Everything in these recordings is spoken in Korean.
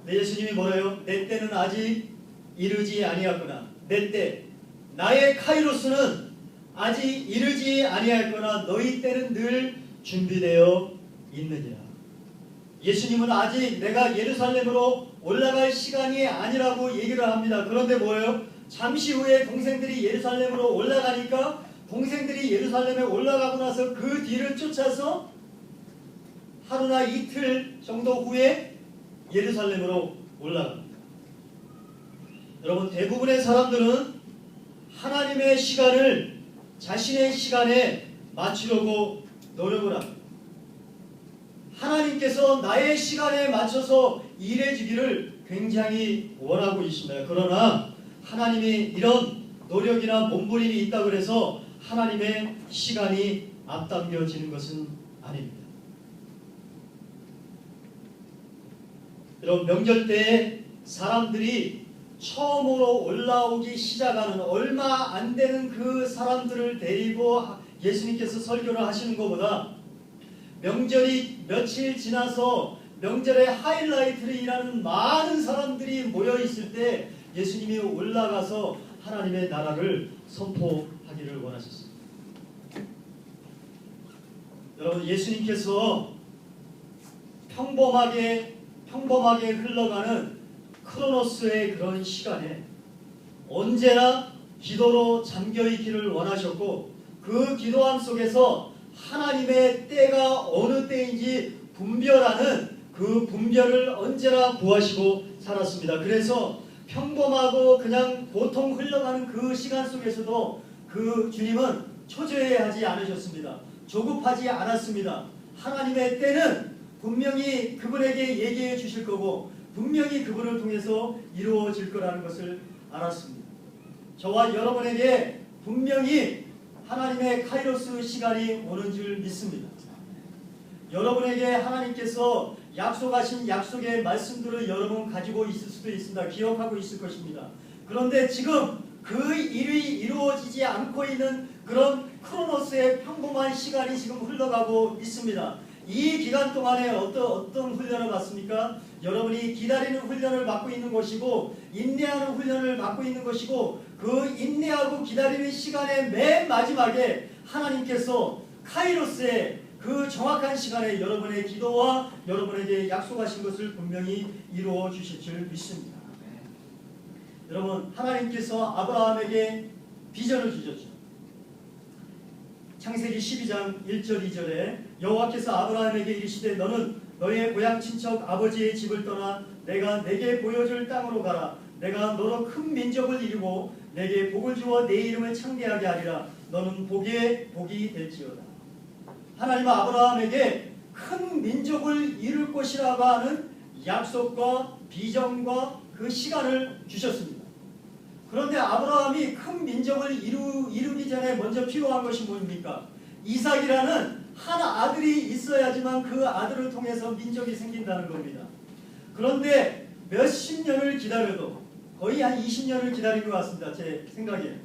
예수님이 뭐래요? 내 때는 아직 이르지 아니하거나 내 때, 나의 카이로스는 아직 이르지 아니하거나 너희 때는 늘 준비되어 있느니라. 예수님은 아직 내가 예루살렘으로 올라갈 시간이 아니라고 얘기를 합니다. 그런데 뭐예요? 잠시 후에 동생들이 예루살렘으로 올라가니까 동생들이 예루살렘에 올라가고 나서 그 뒤를 쫓아서 하루나 이틀 정도 후에 예루살렘으로 올라갑니다. 여러분, 대부분의 사람들은 하나님의 시간을 자신의 시간에 맞추려고 노력을 합니다. 하나님께서 나의 시간에 맞춰서 일해 주기를 굉장히 원하고 있습니다. 그러나 하나님이 이런 노력이나 몸부림이 있다고 해서 하나님의 시간이 앞당겨지는 것은 아닙니다. 여러분, 명절 때에 사람들이 처음으로 올라오기 시작하는 얼마 안 되는 그 사람들을 데리고 예수님께서 설교를 하시는 것보다 명절이 며칠 지나서 명절의 하이라이트를 일하는 많은 사람들이 모여 있을 때 예수님이 올라가서 하나님의 나라를 선포하기를 원하셨습니다. 여러분, 예수님께서 평범하게 흘러가는 크로노스의 그런 시간에 언제나 기도로 잠겨있기를 원하셨고, 그 기도함 속에서 하나님의 때가 어느 때인지 분별하는 그 분별을 언제나 구하시고 살았습니다. 그래서 평범하고 그냥 보통 흘러가는 그 시간 속에서도 그 주님은 초조해하지 않으셨습니다. 조급하지 않았습니다. 하나님의 때는 분명히 그분에게 얘기해 주실 거고 분명히 그분을 통해서 이루어질 거라는 것을 알았습니다. 저와 여러분에게 분명히 하나님의 카이로스 시간이 오는 줄 믿습니다. 여러분에게 하나님께서 약속하신 약속의 말씀들을 여러분 가지고 있을 수도 있습니다. 기억하고 있을 것입니다. 그런데 지금 그 일이 이루어지지 않고 있는 그런 크로노스의 평범한 시간이 지금 흘러가고 있습니다. 이 기간 동안에 어떤 훈련을 받습니까? 여러분이 기다리는 훈련을 받고 있는 것이고 인내하는 훈련을 받고 있는 것이고, 그 인내하고 기다리는 시간의 맨 마지막에 하나님께서 카이로스의 그 정확한 시간에 여러분의 기도와 여러분에게 약속하신 것을 분명히 이루어 주실 줄 믿습니다. 여러분, 하나님께서 아브라함에게 비전을 주셨죠. 창세기 12장 1절 2절에 여호와께서 아브라함에게 이르시되 너는 너의 고향 친척 아버지의 집을 떠나 내가 내게 보여줄 땅으로 가라. 내가 너로 큰 민족을 이루고 내게 복을 주어 내 이름을 창대하게 하리라. 너는 복의 복이 될지어다. 하나님은 아브라함에게 큰 민족을 이룰 것이라고 하는 약속과 비전과 그 시간을 주셨습니다. 그런데 아브라함이 큰 민족을 이루기 전에 먼저 필요한 것이 뭡니까? 이삭이라는 한 아들이 있어야지만 그 아들을 통해서 민족이 생긴다는 겁니다. 그런데 몇십 년을 기다려도, 거의 한 20년을 기다린 것 같습니다. 제 생각에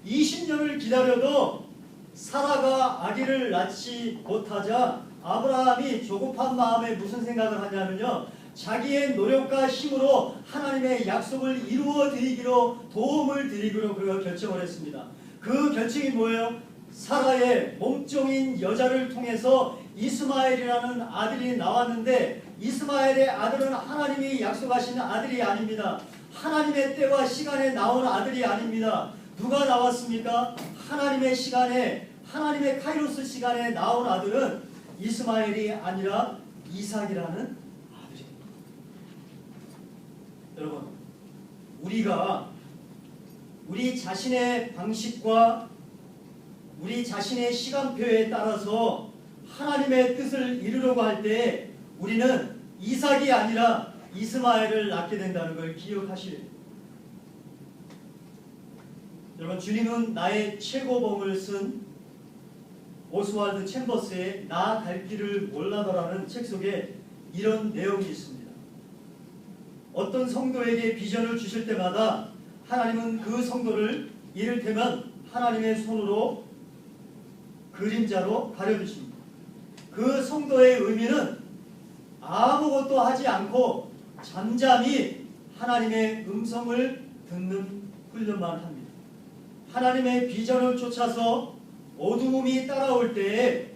20년을 기다려도 사라가 아기를 낳지 못하자 아브라함이 조급한 마음에 무슨 생각을 하냐면요, 자기의 노력과 힘으로 하나님의 약속을 이루어 드리기로, 도움을 드리기로 그가 결정을 했습니다. 그 결정이 뭐예요? 사라의 몸종인 여자를 통해서 이스마엘이라는 아들이 나왔는데, 이스마엘의 아들은 하나님이 약속하신 아들이 아닙니다. 하나님의 때와 시간에 나온 아들이 아닙니다. 누가 나왔습니까? 하나님의 시간에, 하나님의 카이로스 시간에 나온 아들은 이스마엘이 아니라 이삭이라는 아들입니다. 여러분, 우리가 우리 자신의 방식과 우리 자신의 시간표에 따라서 하나님의 뜻을 이루려고 할 때 우리는 이삭이 아니라 이스마엘을 낳게 된다는 걸 기억하셔야 됩니다. 여러분, 주님은 나의 최고봉을 쓴 오스왈드 챔버스의 나 갈 길을 몰라더라는 책 속에 이런 내용이 있습니다. 어떤 성도에게 비전을 주실 때마다 하나님은 그 성도를 이를테면 하나님의 손으로 그림자로 가려주십니다. 그 성도의 의미는 아무것도 하지 않고 잠잠히 하나님의 음성을 듣는 훈련만 합니다. 하나님의 비전을 쫓아서 어두움이 따라올 때에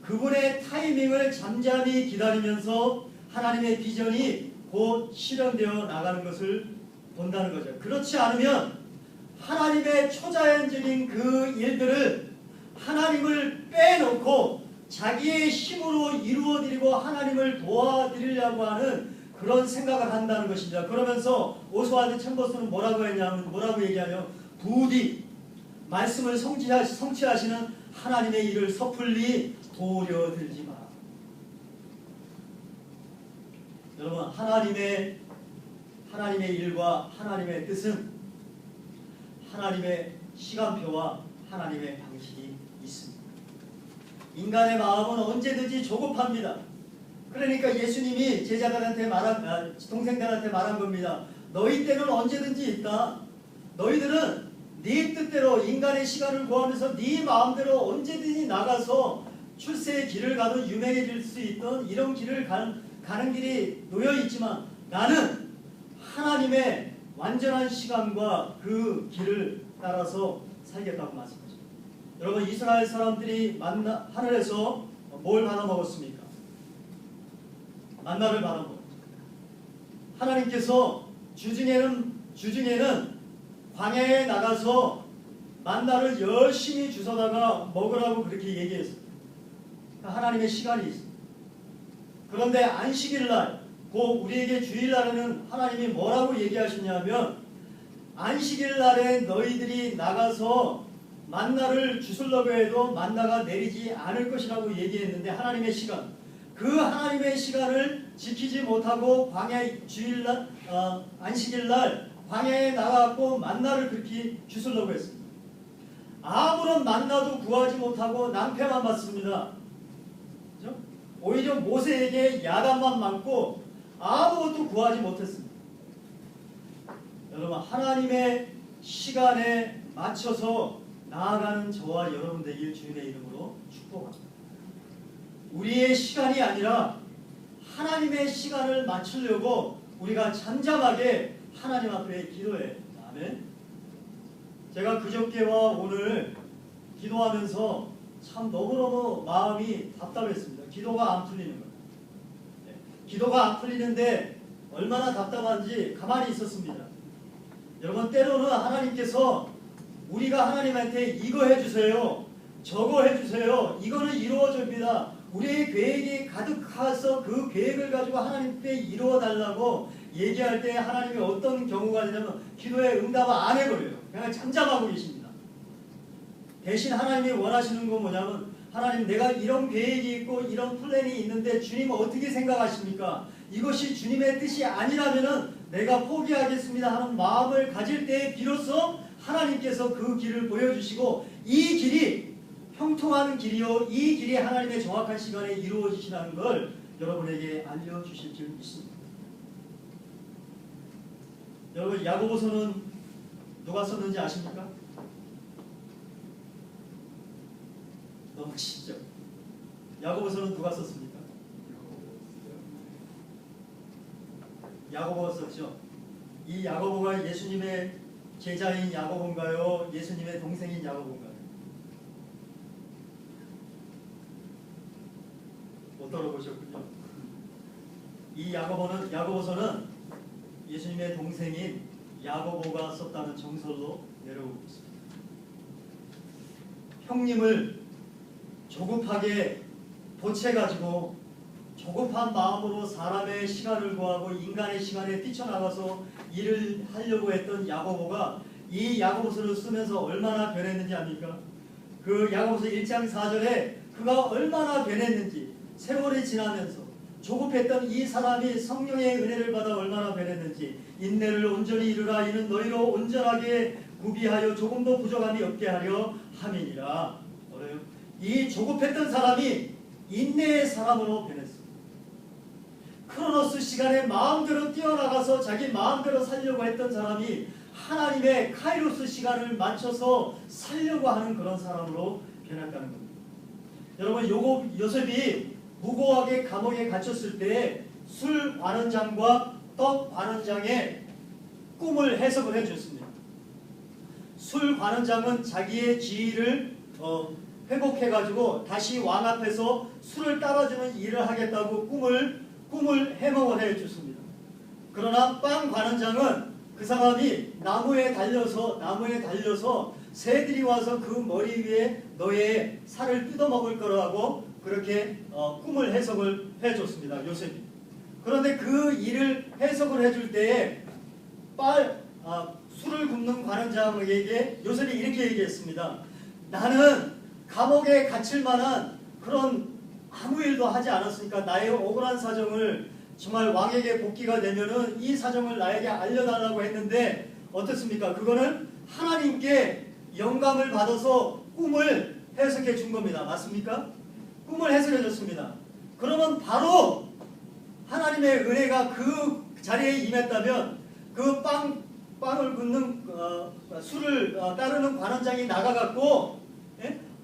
그분의 타이밍을 잠잠히 기다리면서 하나님의 비전이 곧 실현되어 나가는 것을 본다는 거죠. 그렇지 않으면 하나님의 초자연적인 그 일들을 하나님을 빼놓고 자기의 힘으로 이루어드리고 하나님을 도와드리려고 하는 그런 생각을 한다는 것입니다. 그러면서 오스왈드 챔버스는 뭐라고 얘기하냐면 부디 말씀을 성취하시는 하나님의 일을 섣불리 도려들지 마라. 여러분, 하나님의 일과 하나님의 뜻은 하나님의 시간표와 하나님의 방식이 있습니다. 인간의 마음은 언제든지 조급합니다. 그러니까 예수님이 동생들한테 말한 겁니다. 너희 때는 언제든지 있다. 너희들은 네 뜻대로 인간의 시간을 구하면서 네 마음대로 언제든지 나가서 출세의 길을 가도 유명해질 수 있던 이런 길을 가는 길이 놓여 있지만 나는 하나님의 완전한 시간과 그 길을 따라서 살겠다고 말씀하십니다. 여러분, 이스라엘 사람들이 하늘에서 뭘 받아먹었습니까? 만나를 받아먹었죠. 하나님께서 주중에는 광야에 나가서 만나를 열심히 주워다가 먹으라고 그렇게 얘기했어요. 하나님의 시간이 있습니다. 그런데 안식일날, 곧 우리에게 주일날에는 하나님이 뭐라고 얘기하시냐면 안식일날에 너희들이 나가서 만나를 주술려고 해도 만나가 내리지 않을 것이라고 얘기했는데 하나님의 시간, 그 하나님의 시간을 지키지 못하고 안식일날 광야에 나가고 만나를 그렇게 주술려고 했습니다. 아무런 만나도 구하지 못하고 낭패만 받습니다. 그렇죠? 오히려 모세에게 야단만 맞고 아무것도 구하지 못했습니다. 여러분, 하나님의 시간에 맞춰서 나아가는 저와 여러분 되길 주님의 이름으로 축복합니다. 우리의 시간이 아니라 하나님의 시간을 맞추려고 우리가 잠잠하게 하나님 앞에 기도해요. 아멘. 제가 그저께와 오늘 기도하면서 참 너무너무 마음이 답답했습니다. 기도가 안 풀리는 거예요. 기도가 안 풀리는데 얼마나 답답한지 가만히 있었습니다. 여러분, 때로는 하나님께서 우리가 하나님한테 이거 해주세요, 저거 해주세요, 이거는 이루어집니다, 우리의 계획이 가득해서 그 계획을 가지고 하나님께 이루어달라고 얘기할 때 하나님이 어떤 경우가 되냐면 기도에 응답을 안 해버려요. 그냥 잠잠하고 계십니다. 대신 하나님이 원하시는 건 뭐냐면 하나님, 내가 이런 계획이 있고 이런 플랜이 있는데 주님은 어떻게 생각하십니까? 이것이 주님의 뜻이 아니라면은 내가 포기하겠습니다 하는 마음을 가질 때 비로소 하나님께서 그 길을 보여주시고 이 길이 형통하는 길이요, 이 길이 하나님의 정확한 시간에 이루어지시라는 걸 여러분에게 알려주실 줄 믿습니다. 여러분, 야고보서는 누가 썼는지 아십니까? 너무 쉽죠? 야고보서는 누가 썼습니까? 야고보가 썼죠. 이 야고보가 예수님의 제자인 야고보인가요? 예수님의 동생인 야고보인가요? 못 들어보셨군요. 이 야고보서는 예수님의 동생인 야고보가 썼다는 정설로 내려오고 있습니다. 형님을 조급하게 보채가지고 조급한 마음으로 사람의 시간을 구하고 인간의 시간에 뛰쳐나가서 일을 하려고 했던 야고보가 이 야고보서를 쓰면서 얼마나 변했는지 압니까? 그 야고보서 1장 4절에 그가 얼마나 변했는지, 세월이 지나면서 조급했던 이 사람이 성령의 은혜를 받아 얼마나 변했는지, 인내를 온전히 이루라, 이는 너희로 온전하게 구비하여 조금도 부족함이 없게 하려 함이니라. 이 조급했던 사람이 인내의 사람으로 변했습니다. 크로노스 시간에 마음대로 뛰어나가서 자기 마음대로 살려고 했던 사람이 하나님의 카이로스 시간을 맞춰서 살려고 하는 그런 사람으로 변했다는 겁니다. 여러분, 요셉이 무고하게 감옥에 갇혔을 때 술 관원장과 떡 관원장의 꿈을 해석을 해줬습니다. 술 관원장은 자기의 지위를 회복해가지고 다시 왕 앞에서 술을 따라주는 일을 하겠다고 꿈을 해몽을 해줬습니다. 그러나 빵 관원장은 그 사람이 나무에 달려서 새들이 와서 그 머리 위에 너의 살을 뜯어먹을 거라고 그렇게 꿈을 해석을 해줬습니다. 요셉이. 그런데 그 일을 해석을 해줄 때에 술을 굽는 관원장에게 요셉이 이렇게 얘기했습니다. 나는 감옥에 갇힐 만한 그런 아무 일도 하지 않았으니까 나의 억울한 사정을 정말 왕에게 복귀가 되면은 이 사정을 나에게 알려달라고 했는데 어떻습니까? 그거는 하나님께 영감을 받아서 꿈을 해석해 준 겁니다. 맞습니까? 꿈을 해석해 줬습니다. 그러면 바로 하나님의 은혜가 그 자리에 임했다면 그 빵을 굽는 술을 따르는 관원장이 나가갖고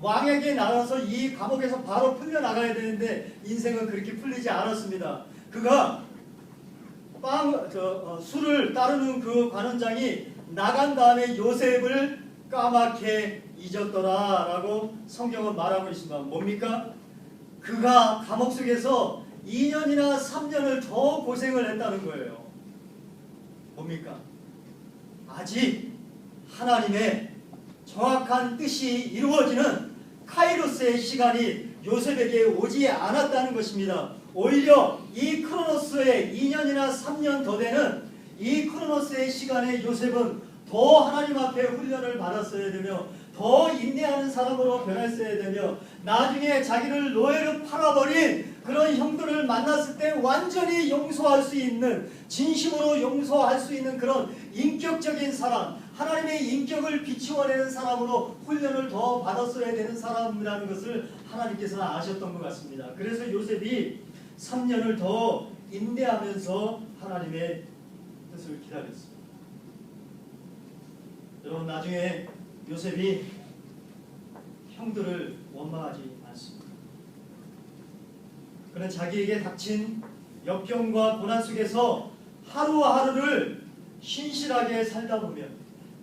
왕에게 나가서 이 감옥에서 바로 풀려나가야 되는데 인생은 그렇게 풀리지 않았습니다. 그가 술을 따르는 그 관원장이 나간 다음에 요셉을 까맣게 잊었더라 라고 성경은 말하고 있습니다. 뭡니까? 그가 감옥 속에서 2년이나 3년을 더 고생을 했다는 거예요. 뭡니까? 아직 하나님의 정확한 뜻이 이루어지는 카이로스의 시간이 요셉에게 오지 않았다는 것입니다. 오히려 이 크로노스의 2년이나 3년 더 되는 이 크로노스의 시간에 요셉은 더 하나님 앞에 훈련을 받았어야 되며 더 인내하는 사람으로 변했어야 되며 나중에 자기를 노예로 팔아버린 그런 형들을 만났을 때 완전히 용서할 수 있는, 진심으로 용서할 수 있는 그런 인격적인 사람, 하나님의 인격을 비추어내는 사람으로 훈련을 더 받았어야 되는 사람이라는 것을 하나님께서는 아셨던 것 같습니다. 그래서 요셉이 3년을 더 인내하면서 하나님의 뜻을 기다렸습니다. 여러분, 나중에 요셉이 형들을 원망하지 않습니다. 그는 자기에게 닥친 역경과 고난 속에서 하루하루를 신실하게 살다 보면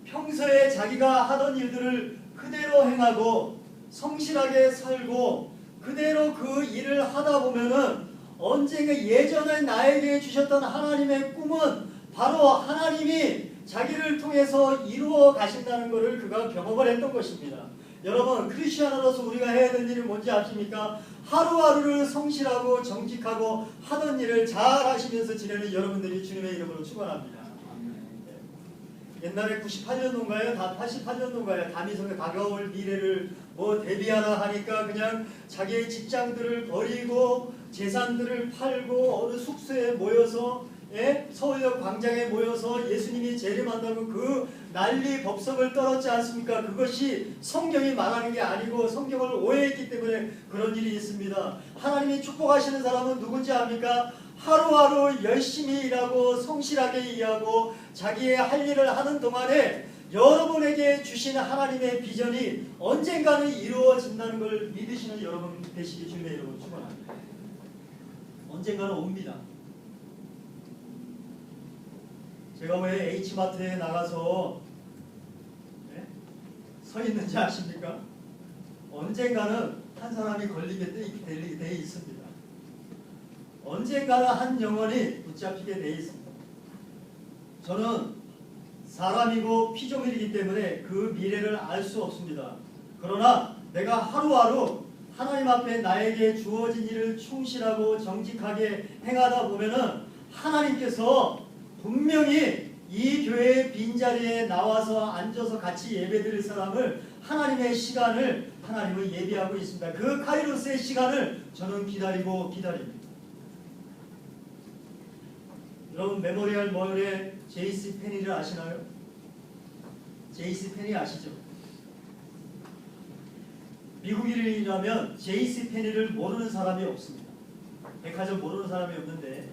평소에 자기가 하던 일들을 그대로 행하고 성실하게 살고 그대로 그 일을 하다 보면은 언젠가 예전에 나에게 주셨던 하나님의 꿈은 바로 하나님이 자기를 통해서 이루어 가신다는 것을 그가 경험을 했던 것입니다. 여러분, 크리스천으로서 우리가 해야 될 일이 뭔지 아십니까? 하루하루를 성실하고 정직하고 하던 일을 잘 하시면서 지내는 여러분들이 주님의 이름으로 축원합니다. 옛날에 98년도인가요? 88년도인가요? 다미성에 다가올 미래를 대비하라 하니까 그냥 자기의 직장들을 버리고 재산들을 팔고 어느 숙소에 모여서 서울역 광장에 모여서 예수님이 재림한다고 그 난리 법석을 떨었지 않습니까? 그것이 성경이 말하는 게 아니고 성경을 오해했기 때문에 그런 일이 있습니다. 하나님이 축복하시는 사람은 누군지 압니까? 하루하루 열심히 일하고 성실하게 일하고 자기의 할 일을 하는 동안에 여러분에게 주신 하나님의 비전이 언젠가는 이루어진다는 걸 믿으시는 여러분 되시기 주님의 이름으로 축원합니다. 언젠가는 옵니다. 제가 왜 H마트에 나가서 서 있는지 아십니까? 언젠가는 한 사람이 걸리게 돼 있습니다. 언젠가는 한 영혼이 붙잡히게 돼 있습니다. 저는 사람이고 피조물이기 때문에 그 미래를 알 수 없습니다. 그러나 내가 하루하루 하나님 앞에 나에게 주어진 일을 충실하고 정직하게 행하다 보면은 하나님께서 분명히 이 교회의 빈자리에 나와서 앉아서 같이 예배드릴 사람을 하나님의 시간을 하나님은 예비하고 있습니다. 그 카이로스의 시간을 저는 기다립니다. 여러분, 메모리얼 몰의 J.C. 페니를 아시나요? J.C. 페니 아시죠? 미국인이라면 J.C. 페니를 모르는 사람이 없습니다. 백화점 모르는 사람이 없는데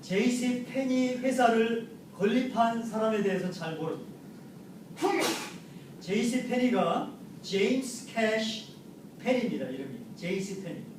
J.C. 페니 회사를 건립한 사람에 대해서 잘 모릅니다. J.C. 페니가 제임스 캐시 페니입니다. 이름이 J.C. 페니.